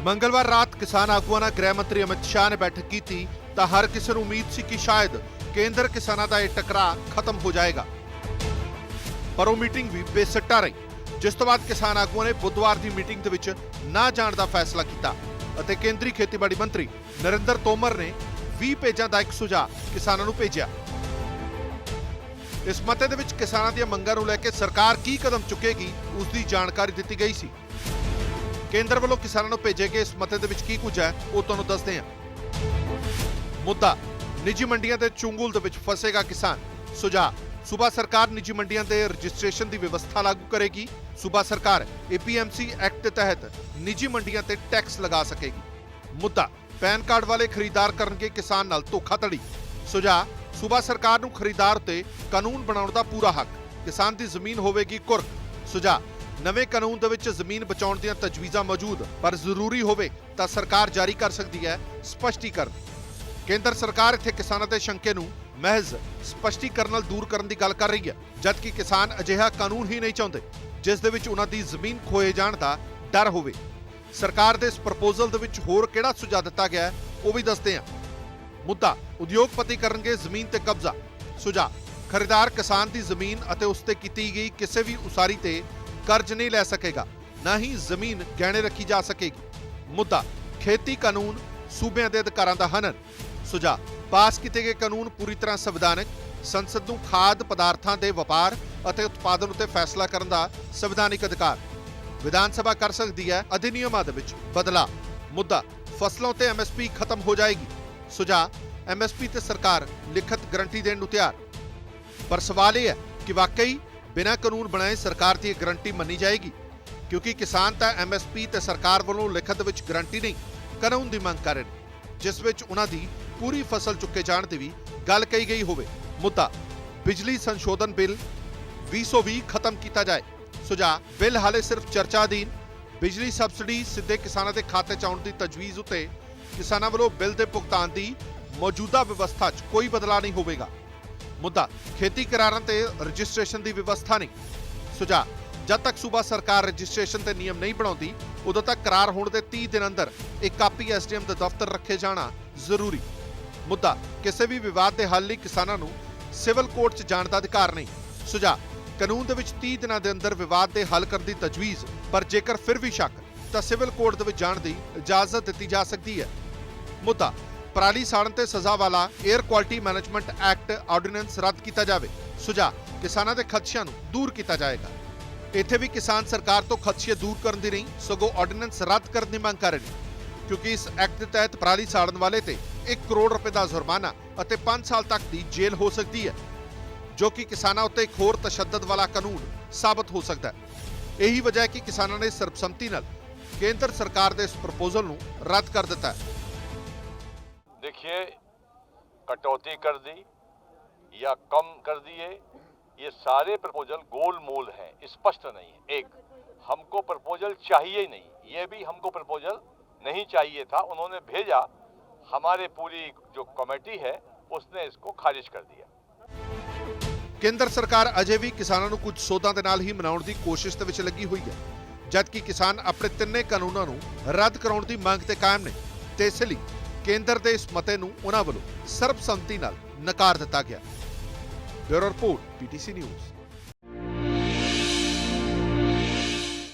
मंगलवार रात किसान आगुआं नाल गृह मंत्री अमित शाह ने बैठक की थी तो हर किसी ਨੂੰ उम्मीद सी कि शायद केंद्र किसानां दा यह टकरा खत्म हो जाएगा, पर वो मीटिंग भी बेसिट्टा रही। जिस तो बाद किसान आगुआं ने बुधवार की मीटिंग दे विच ना जाण दा फैसला किया ਅਤੇ केंद्रीय खेतीबाड़ी मंत्री नरेंद्र तोमर ने 20 पेजां दा एक सुझाव किसानां नूं भेजिया। इस मते दे विच किसानां ਦੀਆਂ ਮੰਗਾਂ ਨੂੰ ਲੈ ਕੇ सरकार की कदम चुकेगी उसकी जानकारी दी गई सी। केंद्र ਵੱਲੋਂ किसानां ਨੂੰ भेजे गए इस मते दे विच की कुछ है वो तुहानूं दसदे हां। मुद्दा निजी मंडियां दे चुंगल दे विच फसेगा किसान। सुझाव सूबा सरकार निजी मंडियां दे रजिस्ट्रेशन की व्यवस्था लागू करेगी। सूबा सरकार APMC एक्ट के तहत निजी मंडियां ते टैक्स लगा सकेगी। मुद्दा पैन कार्ड वाले खरीदार करनगे किसान नाल धोखाधड़ी। सुझाव सूबा सरकार नूं खरीदार उत्ते कानून बनाउण दा पूरा हक, किसान दी जमीन होवेगी कुर्क। सुझाव नवे कानून दे विच जमीन बचाउण दीआं तजवीज़ां मौजूद, पर जरूरी होवे तां सरकार जारी कर सकदी है स्पष्टीकरण। केंद्र सरकार इत्थे किसानां दे शंके नूं महज स्पष्टीकरण नाल दूर करन दी गल कर रही है, जबकि किसान अजिहा कानून ही नहीं चाहुंदे जिस दे विच उन्हां दी जमीन खोए जाण दा डर होवे। सरकार दे इस प्रपोजल दे विच होर किहड़ा सुझाव दिता गया है वो भी दसदे हां। मुद्दा उद्योगपति करनगे जमीन ते कब्जा। सुझाव खरीदार किसान दी जमीन अते उस ते कीती गई किसी भी उसारी ते कर्ज नहीं लै सकेगा, ना ही जमीन गहणे रखी जा सकेगी। मुद्दा खेती कानून सूबे के अधिकारों का हनन। सुझाव पास किए गए कानून पूरी तरह संविधानिक, संसद नूं खाद पदार्थों के व्यापार और उत्पादन उत्ते फैसला करने का संविधानिक अधिकार। विधान सभा कर सकती है अधिनियमां दे विच बदलाव। मुद्दा फसलों ते MSP खत्म हो जाएगी। सुझाव MSP ते सरकार लिखित गारंटी देने नूं तैयार, पर सवाल यह है कि वाकई बिना कानून बनाए सरकार की गारंटी मनी जाएगी, क्योंकि किसान तो MSP ते सरकार वालों लिखित विच गारंटी नहीं कानून की मांग कर रहे हैं, जिस विच उन्हां दी पूरी फसल चुके जाण दी भी गल कही गई होवे। मुद्दा बिजली संशोधन बिल 2020 खत्म किया जाए। सुझाव बिल हाले सिर्फ चर्चा अधीन। बिजली सबसिडी सीधे किसानां दे खाते च आउण दी तजवीज़ उत्ते किसानां वालों बिल के भुगतान की मौजूदा व्यवस्था च कोई बदलाव नहीं होवेगा। मुद्दा खेती करारां ते रजिस्ट्रेशन की व्यवस्था नहीं। सुझाव जब तक सूबा सरकार रजिस्ट्रेशन के नियम नहीं बनाती उदों तक करार होने के 30 दिन अंदर एक कापी SDM के दफ्तर रखे जाना जरूरी। मुद्दा किसी भी विवाद के हल लई किसानां नूं सिविल कोर्ट च जाण दा अधिकार नहीं। सुझाव कानून दे विच 30 दिनां दे अंदर विवाद के हल करने की तजवीज़, पर जेकर फिर भी शक तो सिविल कोर्ट दे विच जाण दी इजाजत दी जा सकती है। मुद्दा पराली साड़न ते सज़ा वाला air quality management act ordinance रद्द किया जाए। सुझाव किसानां दे खदशियां नूं दूर किया जाएगा। इत्थे भी किसान सरकार तो खदशे दूर करन दी नहीं सगों ऑर्डीनेंस रद्द करने की मांग कर रहे हैं, क्योंकि इस एक्ट के तहत पराली साड़न वाले ते 1 करोड़ रुपए का जुर्माना और 5 साल तक की जेल हो सकती है, जो कि किसानों उत्ते एक होर तशद्दद वाला कानून साबित हो सकता है। यही वजह है कि किसानों ने सर्बसम्मति नाल केंद्र सरकार के इस प्रपोजल नूं रद्द कर दिता है। देखिए, कटौती कर दी या कम कर दिए, ये सारे प्रपोजल गोलमोल हैं, स्पष्ट नहीं है। एक हमको प्रपोजल चाहिए ही नहीं, ये भी हमको प्रपोजल नहीं चाहिए था, उन्होंने भेजा, हमारे पूरी जो कमेटी है उसने इसको खारिज कर दिया। केंद्र सरकार अजे भी किसानों को कुछ सोधां दे नाल ही मनाउण दी कोशिश दे विच लगी हुई है, जबकि किसान अपने तिन्ने कानूनां नूं रद्द कराउण दी मंग ते कायम ने, ते इसलिए केंद्र के इस मते नूं उन्हां वल्लों सर्बसम्मति नाल नकार दिता गया। Bureau report PTC news.